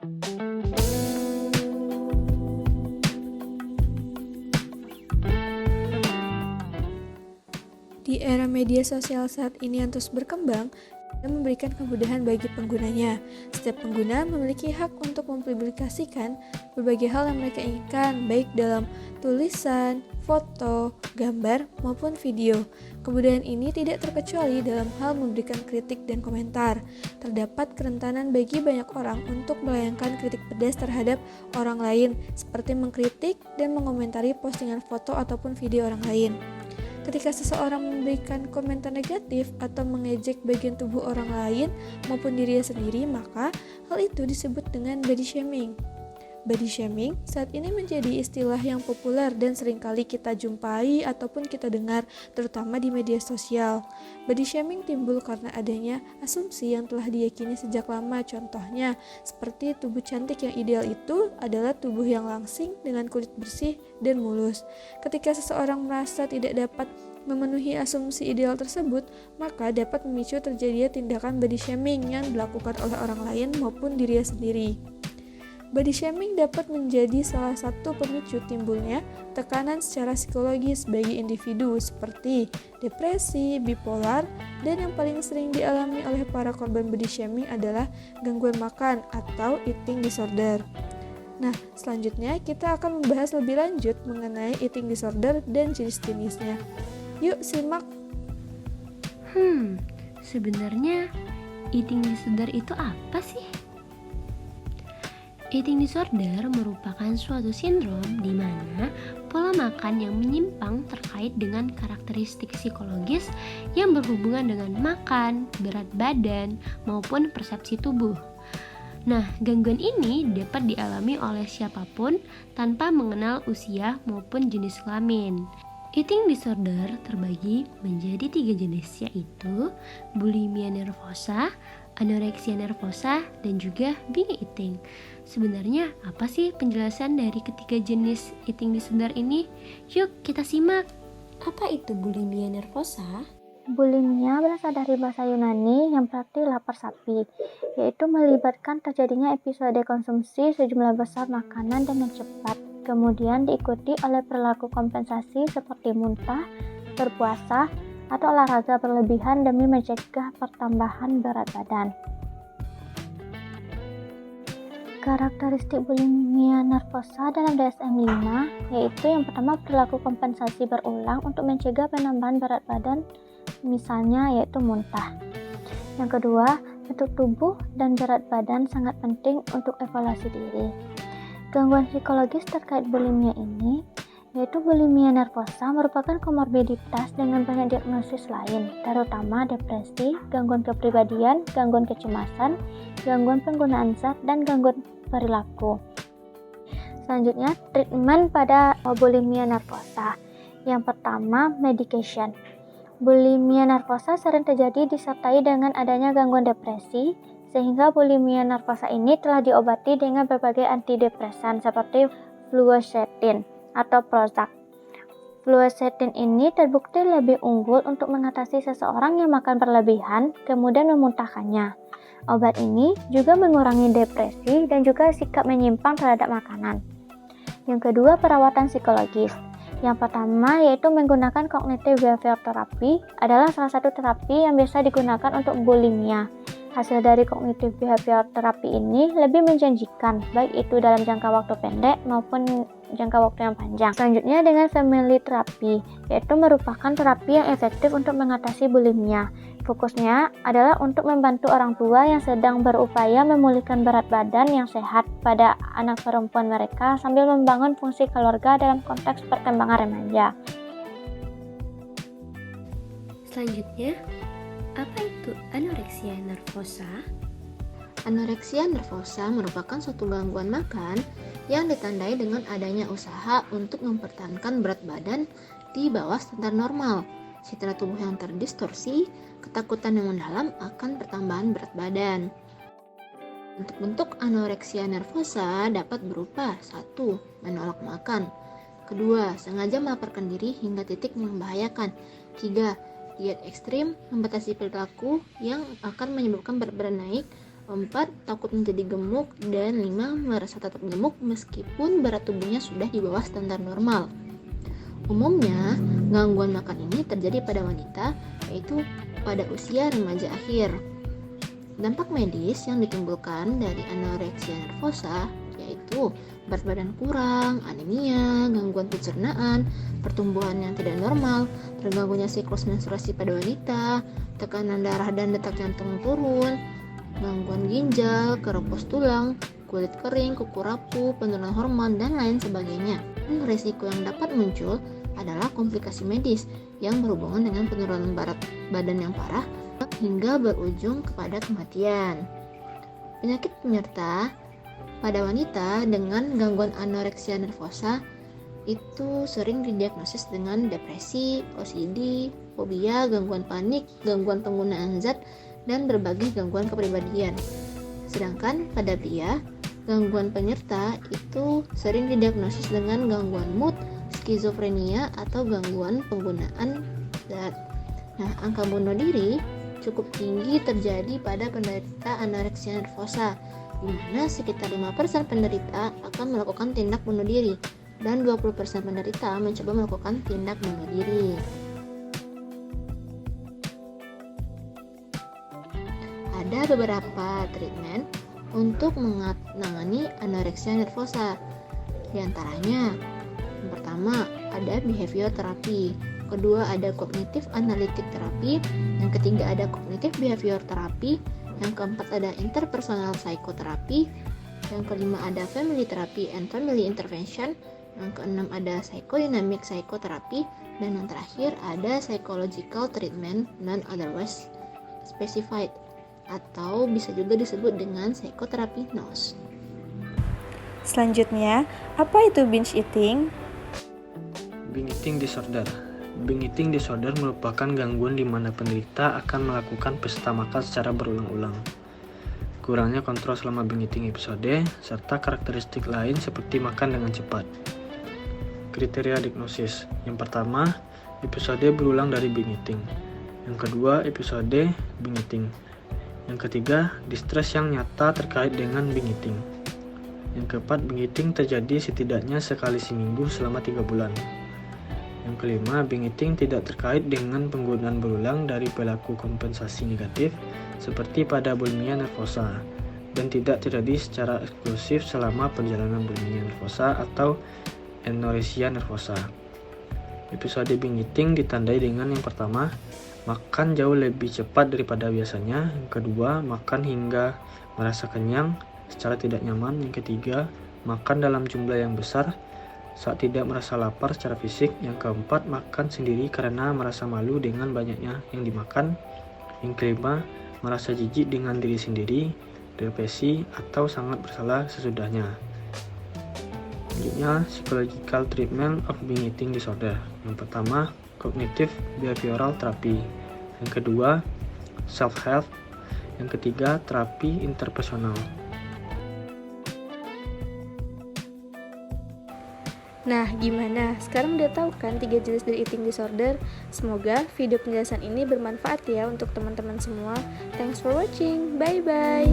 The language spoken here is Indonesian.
Di era media sosial saat ini yang terus berkembang dan memberikan kemudahan bagi penggunanya. Setiap pengguna memiliki hak untuk mempublikasikan berbagai hal yang mereka inginkan, baik dalam tulisan, foto, gambar, maupun video. Kemudahan ini tidak terkecuali dalam hal memberikan kritik dan komentar. Terdapat kerentanan bagi banyak orang untuk melayangkan kritik pedas terhadap orang lain, seperti mengkritik dan mengomentari postingan foto ataupun video orang lain. Ketika seseorang memberikan komentar negatif atau mengejek bagian tubuh orang lain maupun dirinya sendiri, maka hal itu disebut dengan body shaming. Body shaming saat ini menjadi istilah yang populer dan seringkali kita jumpai ataupun kita dengar, terutama di media sosial. Body shaming timbul karena adanya asumsi yang telah diyakini sejak lama. Contohnya, seperti tubuh cantik yang ideal itu adalah tubuh yang langsing dengan kulit bersih dan mulus. Ketika seseorang merasa tidak dapat memenuhi asumsi ideal tersebut, maka dapat memicu terjadinya tindakan body shaming yang dilakukan oleh orang lain maupun dirinya sendiri. Body shaming dapat menjadi salah satu pemicu timbulnya tekanan secara psikologis bagi individu seperti depresi, bipolar, dan yang paling sering dialami oleh para korban body shaming adalah gangguan makan atau eating disorder. Nah, selanjutnya kita akan membahas lebih lanjut mengenai eating disorder dan jenis-jenisnya. Yuk simak. Sebenarnya eating disorder itu apa sih? Eating disorder merupakan suatu sindrom di mana pola makan yang menyimpang terkait dengan karakteristik psikologis yang berhubungan dengan makan, berat badan, maupun persepsi tubuh. Nah, gangguan ini dapat dialami oleh siapapun tanpa mengenal usia maupun jenis kelamin. Eating disorder terbagi menjadi 3 jenis, yaitu bulimia nervosa, anoreksia nervosa, dan juga binge eating. Sebenarnya apa sih penjelasan dari ketiga jenis eating disorder ini? Yuk kita simak. Apa itu bulimia nervosa? Bulimia berasal dari bahasa Yunani yang berarti lapar sapi, yaitu melibatkan terjadinya episode konsumsi sejumlah besar makanan dengan cepat, kemudian diikuti oleh perilaku kompensasi seperti muntah, berpuasa, atau olahraga berlebihan demi mencegah pertambahan berat badan. Karakteristik bulimia nervosa dalam DSM-5 yaitu yang pertama perilaku kompensasi berulang untuk mencegah penambahan berat badan, misalnya yaitu muntah. Yang kedua, bentuk tubuh dan berat badan sangat penting untuk evaluasi diri. Gangguan psikologis terkait bulimia ini yaitu bulimia nervosa merupakan komorbiditas dengan banyak diagnosis lain, terutama depresi, gangguan kepribadian, gangguan kecemasan, gangguan penggunaan zat, dan gangguan perilaku. Selanjutnya, treatment pada bulimia nervosa. Yang pertama, medication. Bulimia nervosa sering terjadi disertai dengan adanya gangguan depresi, sehingga bulimia nervosa ini telah diobati dengan berbagai antidepresan seperti fluoxetine atau Prozac. Fluoxetine ini terbukti lebih unggul untuk mengatasi seseorang yang makan berlebihan kemudian memuntahkannya. Obat ini juga mengurangi depresi dan juga sikap menyimpang terhadap makanan. Yang kedua, perawatan psikologis. Yang pertama yaitu menggunakan cognitive behavior therapy adalah salah satu terapi yang biasa digunakan untuk bulimia. Hasil dari cognitive behavior therapy ini lebih menjanjikan, baik itu dalam jangka waktu pendek maupun jangka waktu yang panjang. Selanjutnya dengan family therapy, yaitu merupakan terapi yang efektif untuk mengatasi bulimia. Fokusnya adalah untuk membantu orang tua yang sedang berupaya memulihkan berat badan yang sehat pada anak perempuan mereka sambil membangun fungsi keluarga dalam konteks perkembangan remaja. Selanjutnya, apa itu anoreksia nervosa? Anoreksia nervosa merupakan suatu gangguan makan yang ditandai dengan adanya usaha untuk mempertahankan berat badan di bawah standar normal, citra tubuh yang terdistorsi, ketakutan yang mendalam akan pertambahan berat badan. Bentuk-bentuk anoreksia nervosa dapat berupa 1. Menolak makan. 2. Sengaja melaparkan diri hingga titik yang membahayakan. 3. Diet ekstrim, membatasi perilaku yang akan menyebabkan berat badan naik. 4. Takut menjadi gemuk. Dan 5. Merasa tetap gemuk meskipun berat tubuhnya sudah di bawah standar normal. Umumnya, gangguan makan ini terjadi pada wanita, yaitu pada usia remaja akhir. Dampak medis yang ditimbulkan dari anoreksia nervosa yaitu berat badan kurang, anemia, gangguan pencernaan, pertumbuhan yang tidak normal, terganggunya siklus menstruasi pada wanita, tekanan darah dan detak jantung turun, gangguan ginjal, keropos tulang, kulit kering, kuku rapuh, penurunan hormon, dan lain sebagainya. Dan risiko yang dapat muncul adalah komplikasi medis yang berhubungan dengan penurunan berat badan yang parah hingga berujung kepada kematian. Penyakit penyerta pada wanita dengan gangguan anoreksia nervosa itu sering didiagnosis dengan depresi, OCD, fobia, gangguan panik, gangguan penggunaan zat, dan berbagai gangguan kepribadian. Sedangkan pada pria, gangguan penyerta itu sering didiagnosis dengan gangguan mood, skizofrenia, atau gangguan penggunaan zat. Nah, angka bunuh diri cukup tinggi terjadi pada penderita anoreksia nervosa, di mana sekitar 5% penderita akan melakukan tindak bunuh diri dan 20% penderita mencoba melakukan tindak bunuh diri. Ada beberapa treatment untuk menangani anoreksia nervosa. Di antaranya, yang pertama ada behavior therapy, kedua ada cognitive analytic therapy, yang ketiga ada cognitive behavior therapy, yang keempat ada interpersonal psychotherapy, yang kelima ada family therapy and family intervention, yang keenam ada psychodynamic psychotherapy, dan yang terakhir ada psychological treatment non otherwise specified, atau bisa juga disebut dengan psikoterapi NOS. Selanjutnya, apa itu binge eating? Binge eating disorder. Binge eating disorder merupakan gangguan di mana penderita akan melakukan pesta makan secara berulang-ulang. Kurangnya kontrol selama binge eating episode, serta karakteristik lain seperti makan dengan cepat. Kriteria diagnosis. Yang pertama, episode berulang dari binge eating. Yang kedua, episode binge eating. Yang ketiga, distres yang nyata terkait dengan binge eating. Yang keempat, binge eating terjadi setidaknya sekali seminggu selama 3 bulan. Yang kelima, binge eating tidak terkait dengan penggunaan berulang dari perilaku kompensasi negatif seperti pada bulimia nervosa dan tidak terjadi secara eksklusif selama perjalanan bulimia nervosa atau anoreksia nervosa. Episode binge eating ditandai dengan yang pertama, makan jauh lebih cepat daripada biasanya. Yang kedua, makan hingga merasa kenyang secara tidak nyaman. Yang ketiga, makan dalam jumlah yang besar saat tidak merasa lapar secara fisik. Yang keempat, makan sendiri karena merasa malu dengan banyaknya yang dimakan. Yang kelima, merasa jijik dengan diri sendiri, depresi, atau sangat bersalah sesudahnya. Selanjutnya, psychological treatment of binge eating disorder. Yang pertama, cognitive behavioral therapy. Yang kedua, self-help. Yang ketiga, terapi interpersonal. Nah, gimana? Sekarang udah tahu kan 3 jenis dari eating disorder? Semoga video penjelasan ini bermanfaat ya untuk teman-teman semua. Thanks for watching. Bye-bye.